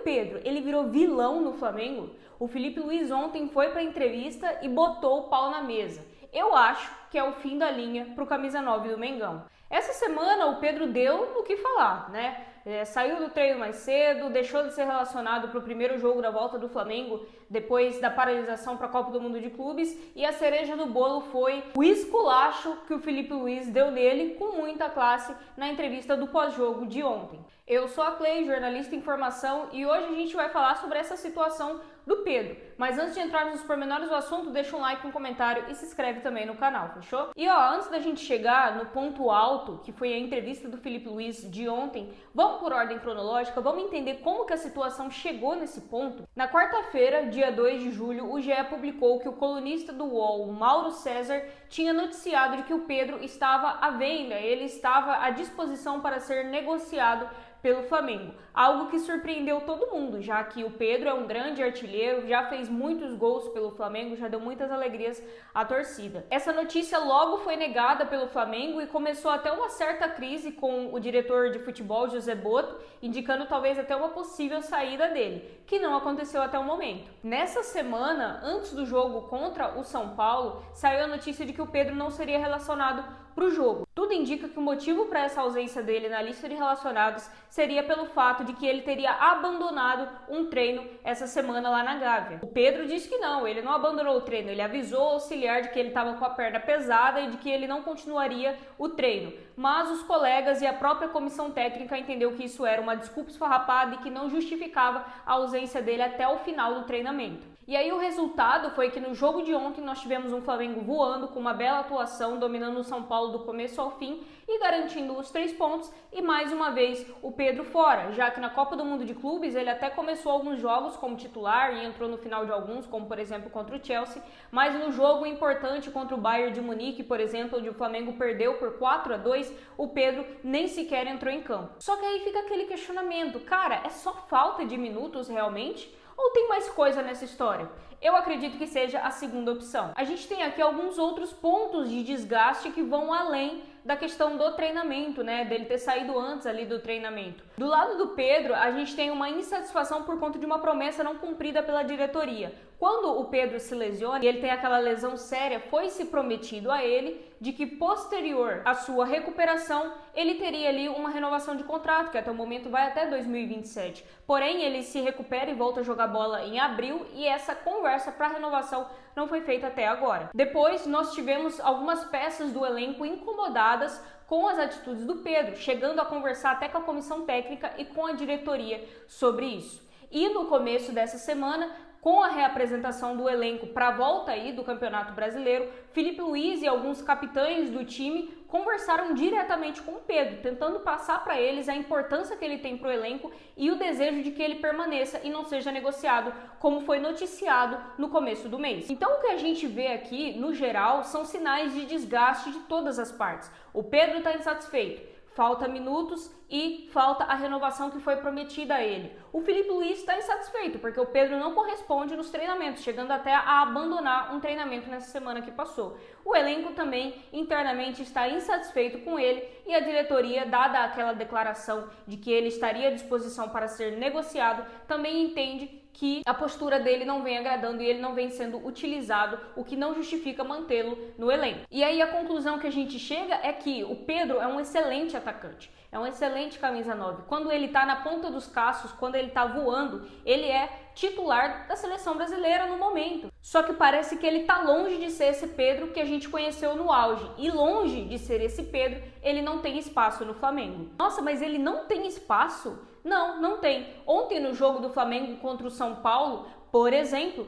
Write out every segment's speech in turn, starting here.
Pedro, ele virou vilão no Flamengo? O Felipe Luiz ontem foi para a entrevista e botou o pau na mesa. Eu acho que é o fim da linha para o camisa 9 do Mengão. Essa semana o Pedro deu o que falar, né? Saiu do treino mais cedo, deixou de ser relacionado para o primeiro jogo da volta do Flamengo depois da paralisação para a Copa do Mundo de Clubes, e a cereja do bolo foi o esculacho que o Felipe Luiz deu nele com muita classe na entrevista do pós-jogo de ontem. Eu sou a Clay, jornalista em formação, e hoje a gente vai falar sobre essa situação do Pedro. Mas antes de entrar nos pormenores do assunto, deixa um like, um comentário e se inscreve também no canal, fechou? E antes da gente chegar no ponto alto, que foi a entrevista do Felipe Luiz de ontem, vamos por ordem cronológica, vamos entender como que a situação chegou nesse ponto. Na quarta-feira, dia 2 de julho, o GE publicou que o colunista do UOL, Mauro César, tinha noticiado de que o Pedro estava à venda, ele estava à disposição para ser negociado pelo Flamengo, algo que surpreendeu todo mundo, já que o Pedro é um grande artilheiro, já fez muitos gols pelo Flamengo, já deu muitas alegrias à torcida. Essa notícia logo foi negada pelo Flamengo e começou até uma certa crise com o diretor de futebol, José Botto, indicando talvez até uma possível saída dele, que não aconteceu até o momento. Nessa semana, antes do jogo contra o São Paulo, saiu a notícia de que o Pedro não seria relacionado para o jogo. Tudo indica que o motivo para essa ausência dele na lista de relacionados seria pelo fato de que ele teria abandonado um treino essa semana lá na Gávea. O Pedro disse que não, ele não abandonou o treino, ele avisou o auxiliar de que ele estava com a perna pesada e de que ele não continuaria o treino. Mas os colegas e a própria comissão técnica entendeu que isso era uma desculpa esfarrapada e que não justificava a ausência dele até o final do treinamento. E aí o resultado foi que no jogo de ontem nós tivemos um Flamengo voando, com uma bela atuação, dominando o São Paulo do começo ao fim e garantindo os 3 pontos, e mais uma vez o Pedro fora, já que na Copa do Mundo de Clubes ele até começou alguns jogos como titular e entrou no final de alguns, como por exemplo contra o Chelsea, mas no jogo importante contra o Bayern de Munique, por exemplo, onde o Flamengo perdeu por 4-2, o Pedro nem sequer entrou em campo. Só que aí fica aquele questionamento, cara, é só falta de minutos realmente? Ou tem mais coisa nessa história? Eu acredito que seja a segunda opção. A gente tem aqui alguns outros pontos de desgaste que vão além da questão do treinamento, né? Dele ter saído antes ali do treinamento. Do lado do Pedro, a gente tem uma insatisfação por conta de uma promessa não cumprida pela diretoria. Quando o Pedro se lesiona e ele tem aquela lesão séria, foi-se prometido a ele de que posterior à sua recuperação, ele teria ali uma renovação de contrato, que até o momento vai até 2027. Porém, ele se recupera e volta a jogar bola em abril, e essa conversa para renovação não foi feita até agora. Depois, nós tivemos algumas peças do elenco incomodadas com as atitudes do Pedro, chegando a conversar até com a comissão técnica e com a diretoria sobre isso. E no começo dessa semana, com a reapresentação do elenco para a volta aí do Campeonato Brasileiro, Felipe Luiz e alguns capitães do time conversaram diretamente com o Pedro, tentando passar para eles a importância que ele tem para o elenco e o desejo de que ele permaneça e não seja negociado, como foi noticiado no começo do mês. Então o que a gente vê aqui, no geral, são sinais de desgaste de todas as partes. O Pedro está insatisfeito, falta minutos e falta a renovação que foi prometida a ele. O Felipe Luiz está insatisfeito, porque o Pedro não corresponde nos treinamentos, chegando até a abandonar um treinamento nessa semana que passou. O elenco também, internamente, está insatisfeito com ele, e a diretoria, dada aquela declaração de que ele estaria à disposição para ser negociado, também entende que a postura dele não vem agradando e ele não vem sendo utilizado, o que não justifica mantê-lo no elenco. E aí a conclusão que a gente chega é que o Pedro é um excelente atacante, é um excelente camisa 9. Quando ele tá na ponta dos cascos, quando ele tá voando, ele é titular da seleção brasileira no momento. Só que parece que ele tá longe de ser esse Pedro que a gente conheceu no auge. E longe de ser esse Pedro, ele não tem espaço no Flamengo. Nossa, mas ele não tem espaço? Não, não tem. Ontem no jogo do Flamengo contra o São Paulo, por exemplo,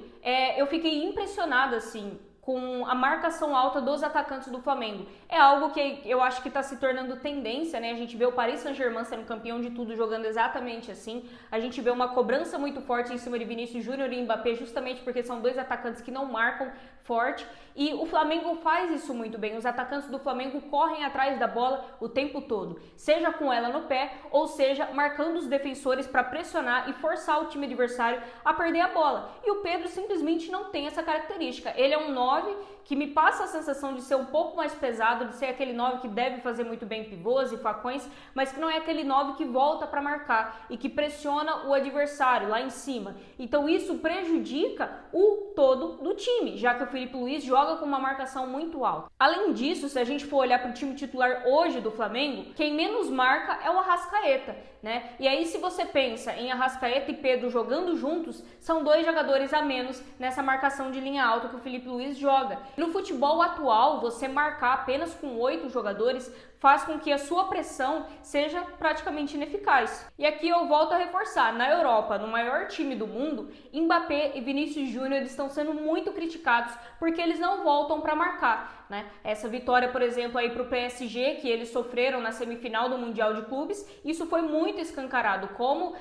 eu fiquei impressionada assim com a marcação alta dos atacantes do Flamengo. É algo que eu acho que está se tornando tendência, né? A gente vê o Paris Saint-Germain sendo campeão de tudo, jogando exatamente assim. A gente vê uma cobrança muito forte em cima de Vinícius Júnior e Mbappé, justamente porque são dois atacantes que não marcam forte. E o Flamengo faz isso muito bem. Os atacantes do Flamengo correm atrás da bola o tempo todo, seja com ela no pé ou seja marcando os defensores para pressionar e forçar o time adversário a perder a bola. E o Pedro simplesmente não tem essa característica. Ele é um 9 que me passa a sensação de ser um pouco mais pesado, de ser aquele 9 que deve fazer muito bem pivôs e facões, mas que não é aquele 9 que volta para marcar e que pressiona o adversário lá em cima. Então isso prejudica o todo do time, já que o Filipe Luís joga com uma marcação muito alta. Além disso, se a gente for olhar para o time titular hoje do Flamengo, quem menos marca é o Arrascaeta, né? E aí se você pensa em Arrascaeta e Pedro jogando juntos, são 2 jogadores a menos nessa marcação de linha alta que o Filipe Luís joga. No futebol atual, você marcar apenas com 8 jogadores faz com que a sua pressão seja praticamente ineficaz. E aqui eu volto a reforçar, na Europa, no maior time do mundo, Mbappé e Vinícius Júnior estão sendo muito criticados porque eles não voltam para marcar, né? Essa vitória, por exemplo, aí para o PSG, que eles sofreram na semifinal do Mundial de Clubes, isso foi muito escancarado, como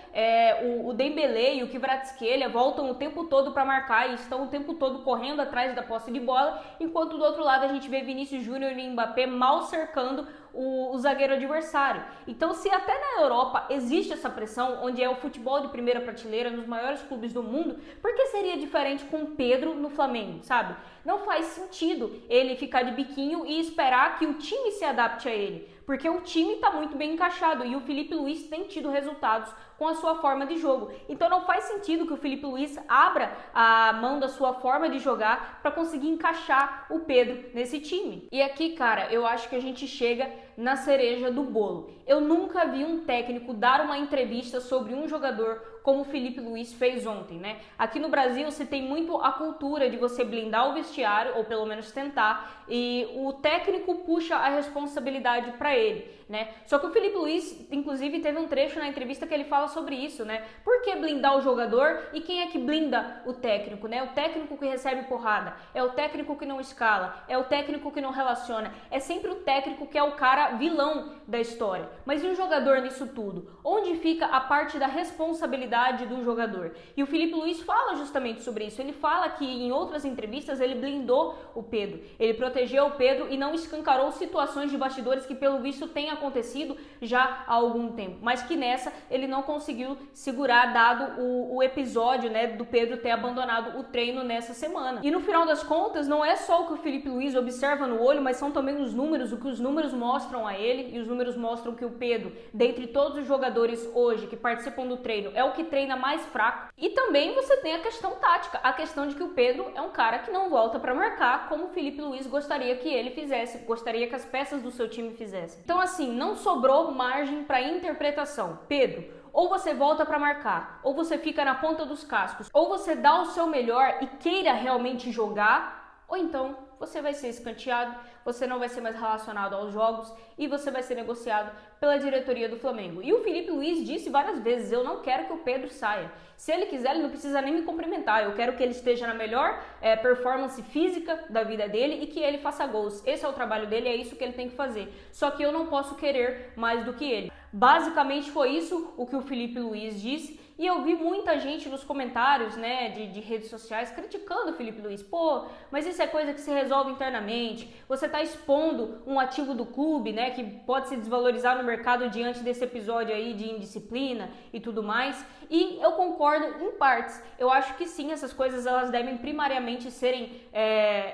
o Dembélé e o Kvaratskhelia voltam o tempo todo para marcar e estão o tempo todo correndo atrás da posse de bola, enquanto do outro lado a gente vê Vinícius Júnior e Mbappé mal cercando o zagueiro adversário. Então, se até na Europa existe essa pressão, onde é o futebol de primeira prateleira, nos maiores clubes do mundo, por que seria diferente com o Pedro no Flamengo, sabe? Não faz sentido ele ficar de biquinho e esperar que o time se adapte a ele, porque o time está muito bem encaixado e o Filipe Luís tem tido resultados com a sua forma de jogo. Então não faz sentido que o Filipe Luís abra a mão da sua forma de jogar para conseguir encaixar o Pedro nesse time. E aqui, cara, eu acho que a gente chega na cereja do bolo. Eu nunca vi um técnico dar uma entrevista sobre um jogador como o Filipe Luís fez ontem, né? Aqui no Brasil você tem muito a cultura de você blindar o vestiário, ou pelo menos tentar, e o técnico puxa a responsabilidade para ele, né? Só que o Filipe Luís, inclusive, teve um trecho na entrevista que ele fala sobre isso, né? Por que blindar o jogador e quem é que blinda o técnico, né? O técnico que recebe porrada, é o técnico que não escala, é o técnico que não relaciona, é sempre o técnico que é o cara vilão da história. Mas e o jogador nisso tudo? Onde fica a parte da responsabilidade do jogador? E o Filipe Luís fala justamente sobre isso. Ele fala que em outras entrevistas ele blindou o Pedro, ele protegeu o Pedro e não escancarou situações de bastidores que pelo visto tem acontecido já há algum tempo, mas que nessa ele não conseguiu segurar, dado o episódio, né, do Pedro ter abandonado o treino nessa semana. E no final das contas não é só o que o Filipe Luís observa no olho, mas são também os números, o que os números mostram a ele, e os números mostram que o Pedro, dentre todos os jogadores hoje que participam do treino, é o que treina mais fraco. E também você tem a questão tática, a questão de que o Pedro é um cara que não volta para marcar como o Filipe Luís gostaria que ele fizesse, gostaria que as peças do seu time fizessem. Então assim, não sobrou margem para interpretação. Pedro, ou você volta para marcar, ou você fica na ponta dos cascos, ou você dá o seu melhor e queira realmente jogar, ou então você vai ser escanteado, você não vai ser mais relacionado aos jogos e você vai ser negociado pela diretoria do Flamengo. E o Filipe Luís disse várias vezes, eu não quero que o Pedro saia. Se ele quiser, ele não precisa nem me cumprimentar, eu quero que ele esteja na melhor performance física da vida dele e que ele faça gols. Esse é o trabalho dele, é isso que ele tem que fazer. Só que eu não posso querer mais do que ele. Basicamente foi isso o que o Filipe Luís disse. E eu vi muita gente nos comentários, né, de redes sociais criticando o Filipe Luís. Pô, mas isso é coisa que se resolve internamente. Você tá expondo um ativo do clube, né, que pode se desvalorizar no mercado diante desse episódio aí de indisciplina e tudo mais. E eu concordo em partes. Eu acho que sim, essas coisas elas devem primariamente serem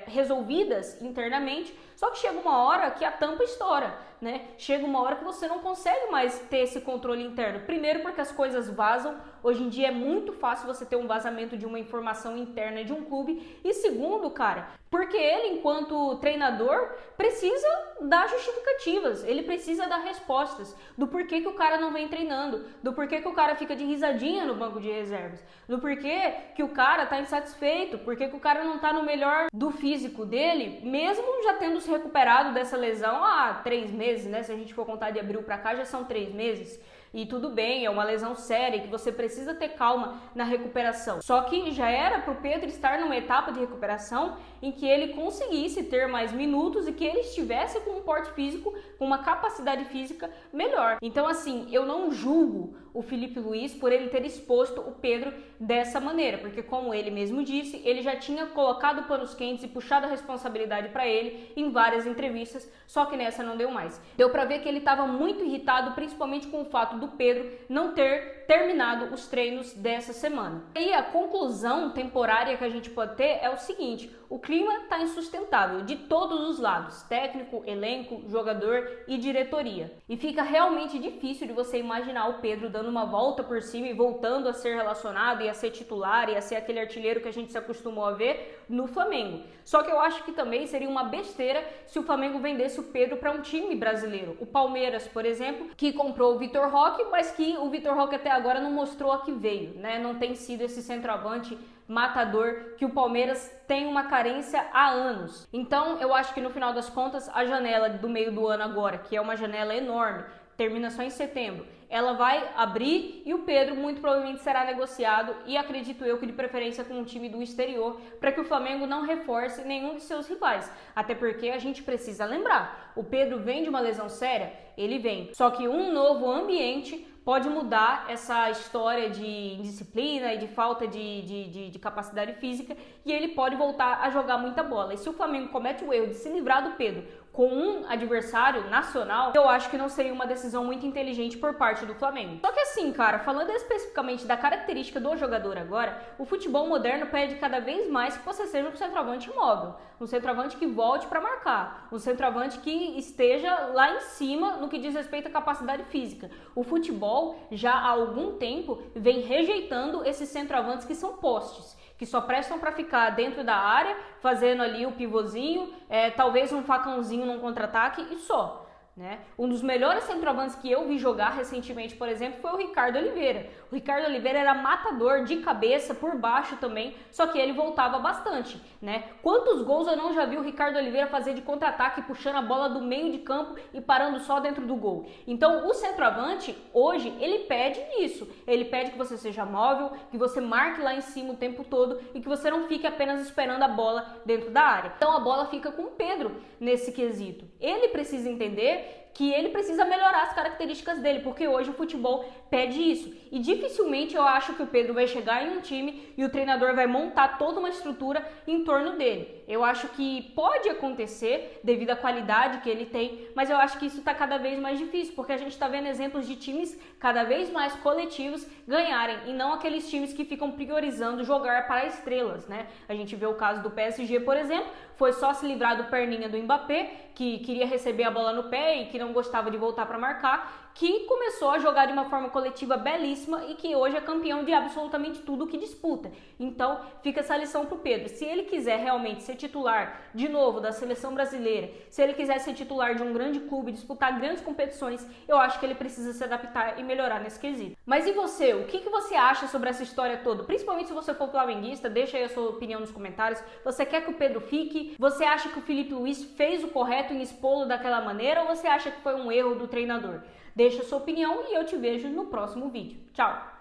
resolvidas internamente. Só que chega uma hora que a tampa estoura, né? Chega uma hora que você não consegue mais ter esse controle interno. Primeiro porque as coisas vazam. Hoje em dia é muito fácil você ter um vazamento de uma informação interna de um clube. E segundo, cara, porque ele, enquanto treinador, precisa dar justificativas. Ele precisa dar respostas do porquê que o cara não vem treinando, do porquê que o cara fica de risadinha no banco de reservas, do porquê que o cara tá insatisfeito, porquê que o cara não tá no melhor do físico dele, mesmo já tendo se recuperado dessa lesão há 3 meses, né? Se a gente for contar de abril pra cá, já são 3 meses. E tudo bem, é uma lesão séria que você precisa ter calma na recuperação. Só que já era para o Pedro estar numa etapa de recuperação em que ele conseguisse ter mais minutos e que ele estivesse com um porte físico, com uma capacidade física melhor. Então assim, eu não julgo o Filipe Luís por ele ter exposto o Pedro dessa maneira, porque como ele mesmo disse, ele já tinha colocado panos quentes e puxado a responsabilidade para ele em várias entrevistas, só que nessa não deu mais. Deu para ver que ele estava muito irritado, principalmente com o fato do Pedro não ter terminado os treinos dessa semana. E a conclusão temporária que a gente pode ter é o seguinte: o clima está insustentável de todos os lados, técnico, elenco, jogador e diretoria. E fica realmente difícil de você imaginar o Pedro dando uma volta por cima e voltando a ser relacionado e a ser titular e a ser aquele artilheiro que a gente se acostumou a ver no Flamengo. Só que eu acho que também seria uma besteira se o Flamengo vendesse o Pedro para um time brasileiro. O Palmeiras, por exemplo, que comprou o Vitor Roque, mas que o Vitor Roque até agora não mostrou a que veio, né? Não tem sido esse centroavante matador que o Palmeiras tem uma carência há anos. Então eu acho que no final das contas a janela do meio do ano agora, que é uma janela enorme, termina só em setembro, ela vai abrir e o Pedro muito provavelmente será negociado, e acredito eu que de preferência com um time do exterior, para que o Flamengo não reforce nenhum de seus rivais. Até porque a gente precisa lembrar, o Pedro vem de uma lesão séria, ele vem, só que um novo ambiente pode mudar essa história de indisciplina e de falta de capacidade física, e ele pode voltar a jogar muita bola. E se o Flamengo comete o erro de se livrar do Pedro com um adversário nacional, eu acho que não seria uma decisão muito inteligente por parte do Flamengo. Só que assim, cara, falando especificamente da característica do jogador agora, o futebol moderno pede cada vez mais que você seja um centroavante móvel, um centroavante que volte para marcar, um centroavante que esteja lá em cima no que diz respeito à capacidade física. O futebol já há algum tempo vem rejeitando esses centroavantes que são postes, que só prestam para ficar dentro da área, fazendo ali o pivôzinho, talvez um facãozinho num contra-ataque e só. Né? Um dos melhores centroavantes que eu vi jogar recentemente, por exemplo, foi o Ricardo Oliveira. O Ricardo Oliveira era matador de cabeça, por baixo também, só que ele voltava bastante. Né? Quantos gols eu não já vi o Ricardo Oliveira fazer de contra-ataque, puxando a bola do meio de campo e parando só dentro do gol? Então o centroavante, hoje, ele pede isso. Ele pede que você seja móvel, que você marque lá em cima o tempo todo e que você não fique apenas esperando a bola dentro da área. Então a bola fica com o Pedro nesse quesito. Ele precisa entender que ele precisa melhorar as características dele, porque hoje o futebol pede isso. E dificilmente eu acho que o Pedro vai chegar em um time e o treinador vai montar toda uma estrutura em torno dele. Eu acho que pode acontecer devido à qualidade que ele tem, mas eu acho que isso está cada vez mais difícil, porque a gente está vendo exemplos de times cada vez mais coletivos ganharem, e não aqueles times que ficam priorizando jogar para estrelas, né? A gente vê o caso do PSG, por exemplo, foi só se livrar do perninha do Mbappé, que queria receber a bola no pé e que não gostava de voltar para marcar, que começou a jogar de uma forma coletiva belíssima e que hoje é campeão de absolutamente tudo que disputa. Então fica essa lição pro Pedro: se ele quiser realmente ser titular de novo da seleção brasileira, se ele quiser ser titular de um grande clube, disputar grandes competições, eu acho que ele precisa se adaptar e melhorar nesse quesito. Mas e você? O que você acha sobre essa história toda? Principalmente se você for flamenguista, deixa aí a sua opinião nos comentários. Você quer que o Pedro fique? Você acha que o Filipe Luís fez o correto em expô-lo daquela maneira, ou você acha que foi um erro do treinador? Deixa a sua opinião e eu te vejo no próximo vídeo. Tchau!